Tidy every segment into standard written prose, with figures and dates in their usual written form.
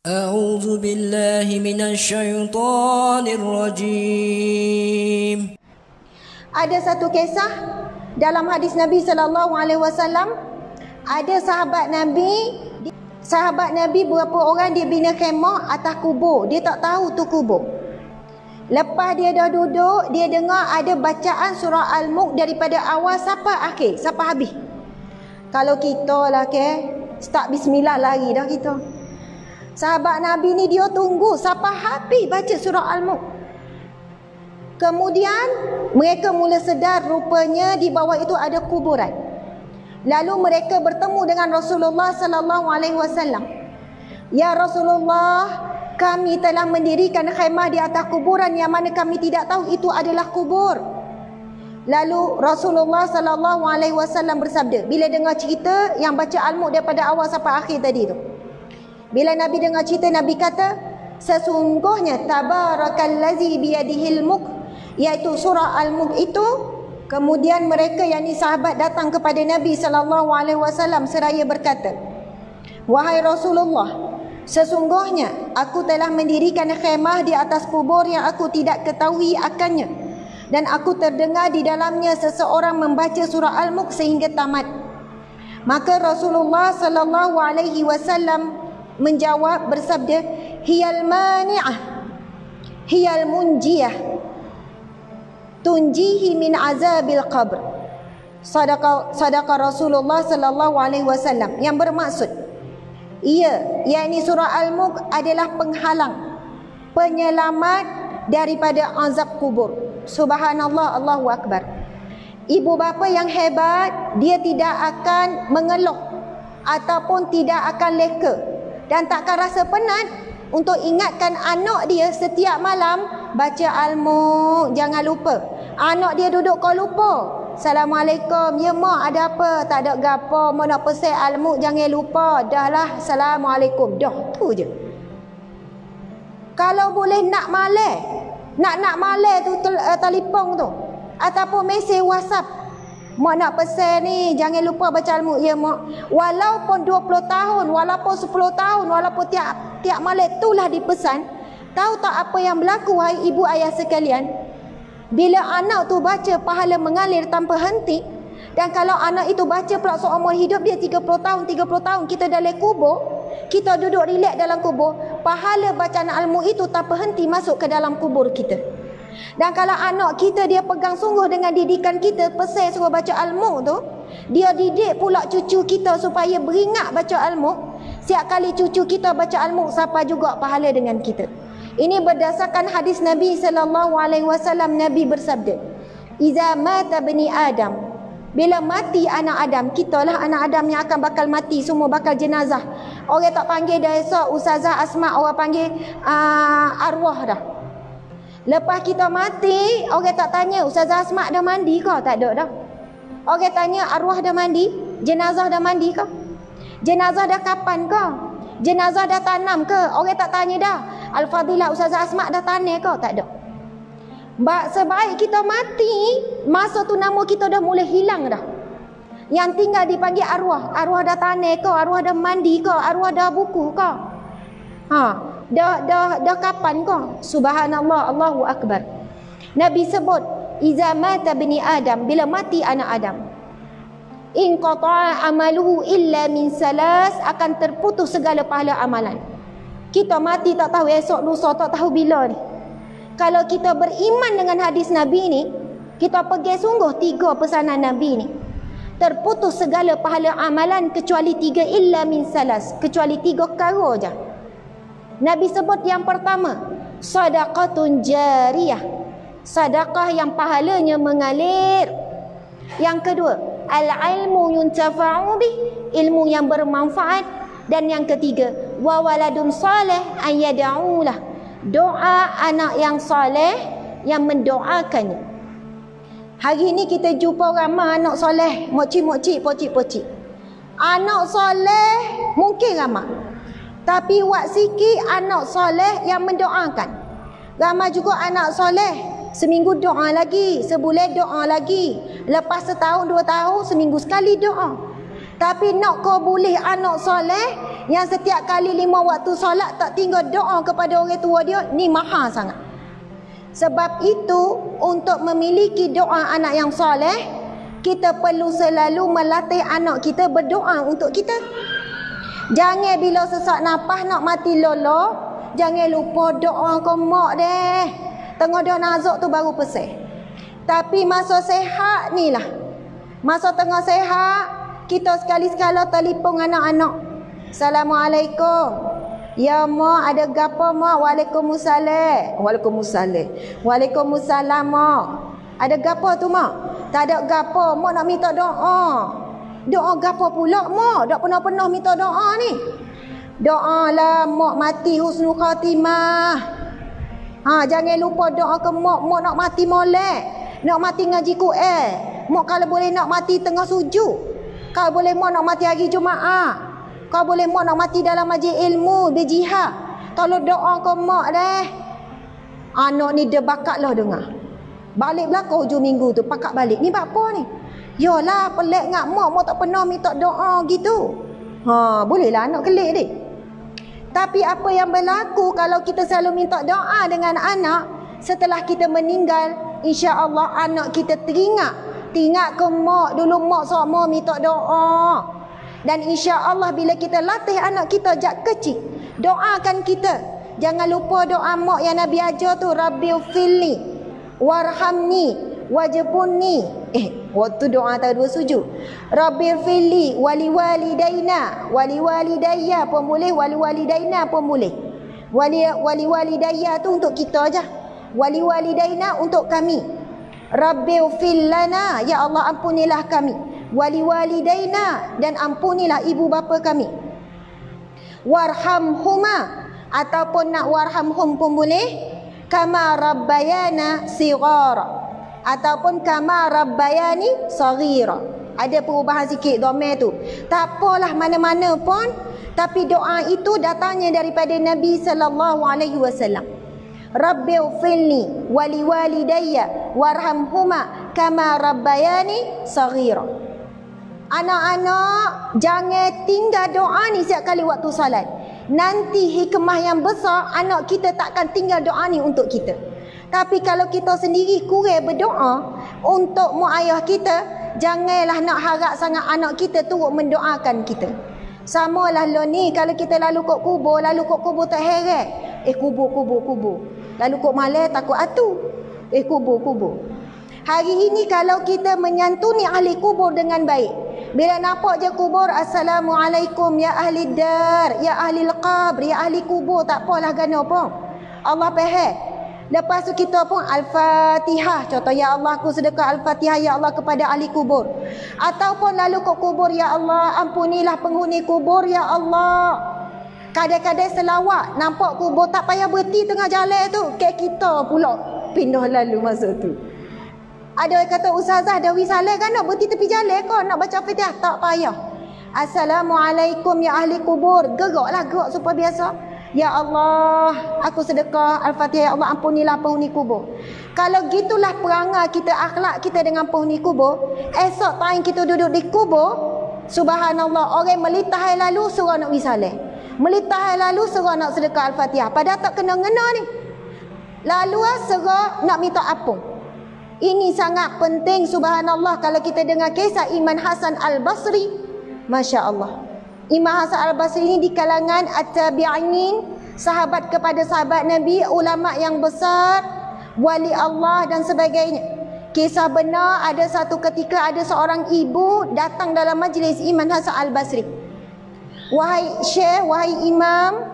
أعوذ بالله من الشيطان الرجيم. Ada satu kisah dalam hadis Nabi sallallahu alaihi wasallam, ada sahabat Nabi berapa orang dia bina khemah atas kubur. Dia tak tahu tu kubur. Lepas dia dah duduk, dia dengar ada bacaan surah Al-Mulk daripada awal sampai akhir, sampai habis. Kalau kita lah start bismillah lari dah kita. Sahabat Nabi ni dia tunggu sampai habis baca surah Al-Mulk. Kemudian mereka mula sedar rupanya di bawah itu ada kuburan. Lalu mereka bertemu dengan Rasulullah sallallahu alaihi wasallam. Ya Rasulullah, kami telah mendirikan khemah di atas kuburan yang mana kami tidak tahu itu adalah kubur. Lalu Rasulullah sallallahu alaihi wasallam bersabda, bila dengar cerita yang baca Al-Mulk daripada awal sampai akhir tadi tu. Bila Nabi dengar cerita, Nabi kata, sesungguhnya tabarakallazi biyadihil mulk, iaitu surah Al-Mulk itu. Kemudian mereka yang ni sahabat datang kepada Nabi sallallahu alaihi wasallam seraya berkata, wahai Rasulullah, sesungguhnya aku telah mendirikan khemah di atas kubur yang aku tidak ketahui akannya, dan aku terdengar di dalamnya seseorang membaca surah Al-Mulk sehingga tamat. Maka Rasulullah sallallahu alaihi wasallam menjawab bersabda, hiyal mani'ah hiyal munjiyah tunjihi min azabil qabr. Sadaqa Rasulullah sallallahu alaihi wasallam, yang bermaksud yakni surah Al-Mulk adalah penghalang, penyelamat daripada azab kubur. Subhanallah, Allahu akbar. Ibu bapa yang hebat, dia tidak akan mengeluh ataupun tidak akan leka dan takkan rasa penat untuk ingatkan anak dia setiap malam baca Al-Mulk, jangan lupa. Anak dia duduk kau lupa, Assalamualaikum, ya mak ada apa? Tak ada gapo, mau nak pesan Al-Mulk, jangan lupa. Dah lah, Assalamualaikum, dah tu je. Kalau boleh nak malai tu telefon tu ataupun mesej WhatsApp, mak nak pesan ni, jangan lupa baca Al-Mulk, ya mak. Walaupun 20 tahun, walaupun 10 tahun, walaupun tiap malam itulah dipesan. Tahu tak apa yang berlaku, wahai ibu ayah sekalian? Bila anak tu baca, pahala mengalir tanpa henti. Dan kalau anak itu baca pula seumur hidup dia 30 tahun, kita dalam kubur, kita duduk relax dalam kubur, pahala bacaan Al-Mulk itu tanpa henti masuk ke dalam kubur kita. Dan kalau anak kita dia pegang sungguh dengan didikan kita, pesan suruh baca Al-Mulk tu, dia didik pula cucu kita supaya beringat baca Al-Mulk. Setiap kali cucu kita baca Al-Mulk, siapa juga pahala dengan kita. Ini berdasarkan hadis Nabi sallallahu alaihi wasallam. Nabi bersabda, "Iza mata bani Adam." Bila mati anak Adam, kitalah anak Adam yang akan bakal mati, semua bakal jenazah. Orang tak panggil dah esok Ustazah Asma, orang panggil arwah dah. Lepas kita mati, orang tak tanya Ustazah Asma dah mandi ke? Tak ada dah. Orang tanya arwah dah mandi, jenazah dah mandi ke? Jenazah dah kapan ke? Jenazah dah tanam ke? Orang tak tanya dah. Al-Fadilah Ustazah Asma dah tanam ke? Tak ada. Sebaik kita mati, masa tu nama kita dah mula hilang dah. Yang tinggal dipanggil arwah. Arwah dah tanam ke? Arwah dah mandi ke? Arwah dah buku ke? Dah kapan ke? Subhanallah, Allahu akbar. Nabi sebut, iza mata bani Adam, bila mati anak Adam, in qata'a amaluhu illa min salas, akan terputus segala pahala amalan. Kita mati tak tahu esok lusa, tak tahu bila ni. Kalau kita beriman dengan hadis Nabi ni, kita pegang sungguh 3 pesanan Nabi ni, terputus segala pahala amalan kecuali 3, illa min salas, kecuali 3 perkara je. Nabi sebut yang pertama, sadaqatun jariyah, sedekah yang pahalanya mengalir. Yang kedua, al-ilmu yuntafa'u bih, ilmu yang bermanfaat. Dan yang ketiga, wa waladun salih an yad'ulah, doa anak yang soleh yang mendoakannya. Hari ini kita jumpa ramai anak soleh, mokcik-mokcik, pocik-pocik. Anak soleh mungkin ramai, tapi wak sikit anak soleh yang mendoakan. Ramai juga anak soleh, seminggu doa lagi, sebulan doa lagi, lepas setahun 2 tahun seminggu sekali doa. Tapi nak kau boleh anak soleh Yang setiap kali 5 waktu solat tak tinggal doa kepada orang tua dia, ni mahal sangat. Sebab itu, untuk memiliki doa anak yang soleh, kita perlu selalu melatih anak kita berdoa untuk kita. Jangan bila sesak nafas nak mati lolo, jangan lupa doa ke mak deh. Tengah dah nazak tu baru pesih. Tapi masa sehat ni lah, masa tengah sehat, kita sekali-sekala telefon anak-anak. Assalamualaikum. Ya mak, ada gapo mak? Waalaikumsalam. Waalaikumsalam mak. Ada gapo tu mak? Tak ada gapo, mak nak minta doa. Doa gapo pula mak? Tak pernah-pernah minta doa ni. Doa lah mak mati husnul khatimah. Jangan lupa doa ke mak. Mak nak mati molek, nak mati ngaji Quran. Mak kalau boleh nak mati tengah sujud. Kalau boleh mak nak mati hari Jumaat. Kalau boleh mak nak mati dalam majlis ilmu, berjihad. Tolong doa ke mak deh. Anak ni dia bakat lah dengar. Balik belakang hujung minggu tu, pakat balik. Ni buat apa ni? Yalah, pelik ngak mak. Mak tak pernah minta doa gitu. Bolehlah anak kelik ni. Tapi apa yang berlaku kalau kita selalu minta doa dengan anak, setelah kita meninggal, insya-Allah anak kita teringat ke mak dulu mak sok minta doa. Dan insya-Allah bila kita latih anak kita jak kecil, doakan kita. Jangan lupa doa mak yang Nabi ajar tu, Rabbighfirli warhamni wajibunni. Waktu doa tak dua sujud. Rabbighfirli waliwalidaina, waliwalidayya pun boleh, waliwalidaina pun boleh. Waliwalidayya tu untuk kita aja. Waliwalidaina untuk kami. Rabbighfir lana, ya Allah ampunilah kami. Waliwalidaina, dan ampunilah ibu bapa kami. Warhamhuma, ataupun nak warhamhum pun boleh. Kama rabbayana sighara, ataupun kama rabbayani saghira. Ada perubahan sikit dhamir tu. Tak apalah mana-mana pun, tapi doa itu datangnya daripada Nabi sallallahu alaihi wasallam. Rabbighfirli waliwalidayya warhamhuma kama rabbayani saghira. Anak-anak, jangan tinggal doa ni setiap kali waktu salat. Nanti hikmah yang besar, anak kita takkan tinggal doa ni untuk kita. Tapi kalau kita sendiri kurang berdoa untuk mak ayah kita, janganlah nak harap sangat anak kita turut mendoakan kita. Samalah lo ni, kalau kita lalu kok kubur tak heret. Kubur. Lalu kok malam takut atu. Kubur. Hari ini kalau kita menyantuni ahli kubur dengan baik, bila nampak je kubur, Assalamualaikum ya ahli dar, ya ahli qabr, ya ahli kubur, tak apalah gana pun. Allah faham. Lepas tu kita pun Al-Fatihah. Contoh, ya Allah aku sedekah Al-Fatihah ya Allah kepada ahli kubur. Ataupun lalu ke kubur, ya Allah ampunilah penghuni kubur ya Allah. Kadang-kadang selawat, nampak kubur tak payah berhenti tengah jalan tu, kayak kita pula pindah lalu masa tu. Ada orang kata, ustazah dah wisalah kan nak berhenti tepi jalan kau nak baca Fatihah? Tak payah. Assalamualaikum ya ahli kubur. Gerak supaya biasa. Ya Allah, aku sedekah Al-Fatihah, ya Allah ampunilah penghuni kubur. Kalau gitulah perangai kita, akhlak kita dengan penghuni kubur, esok time kita duduk di kubur, subhanallah, orang melitah lalu suruh nak wisalah, melitah lalu suruh nak sedekah Al-Fatihah, padahal tak kena-ngena ni. Lalu suruh nak minta ampun. Ini sangat penting, subhanallah. Kalau kita dengar kisah Imam Hasan Al-Basri, Masya Allah, Imam Hasan Al-Basri ini di kalangan at-tabi'in, sahabat kepada sahabat Nabi, ulama yang besar, wali Allah dan sebagainya. Kisah benar, ada satu ketika ada seorang ibu datang dalam majlis Imam Hasan Al-Basri. Wahai Syekh, wahai Imam,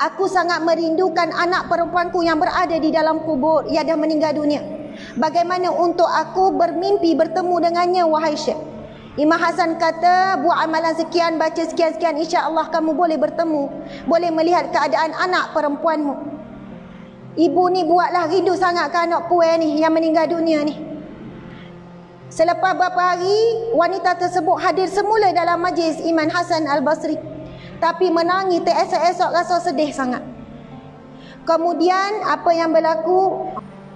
aku sangat merindukan anak perempuanku yang berada di dalam kubur. Ia dah meninggal dunia. Bagaimana untuk aku bermimpi bertemu dengannya, wahai Syekh? Imam Hasan kata, buat amalan sekian, baca sekian-sekian, insya-Allah kamu boleh bertemu, boleh melihat keadaan anak perempuanmu. Ibu ni buatlah rindu sangat ke anak puan ni yang meninggal dunia ni. Selepas beberapa hari, wanita tersebut hadir semula dalam majlis Imam Hasan Al-Basri, tapi menangis teresok-esok, rasa sedih sangat. Kemudian apa yang berlaku?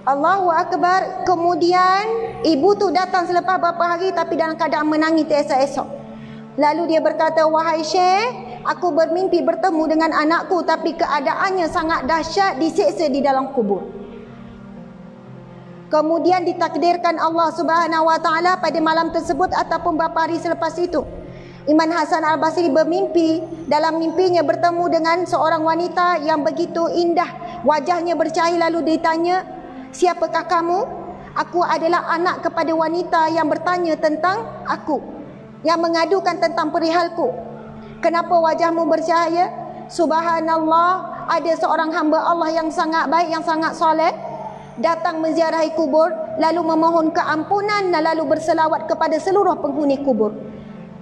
Allahu Akbar. Kemudian ibu tu datang selepas beberapa hari, tapi dalam keadaan menangis teresok-esok. Lalu dia berkata, wahai Syekh, aku bermimpi bertemu dengan anakku tapi keadaannya sangat dahsyat, disiksa di dalam kubur. Kemudian ditakdirkan Allah Subhanahu wa taala pada malam tersebut ataupun beberapa hari selepas itu, Imam Hasan Al-Basri bermimpi, dalam mimpinya bertemu dengan seorang wanita yang begitu indah, wajahnya bercahaya. Lalu ditanya, siapakah kamu? Aku adalah anak kepada wanita yang bertanya tentang aku, yang mengadukan tentang perihalku. Kenapa wajahmu bercahaya? Subhanallah, ada seorang hamba Allah yang sangat baik, yang sangat soleh, datang menziarahi kubur, lalu memohon keampunan dan lalu berselawat kepada seluruh penghuni kubur.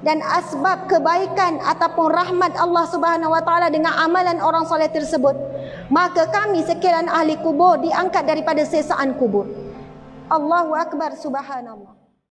Dan asbab kebaikan ataupun rahmat Allah Subhanahu wa taala dengan amalan orang soleh tersebut, maka kami sekalian ahli kubur diangkat daripada sesaan kubur. Allahu akbar, subhanallah.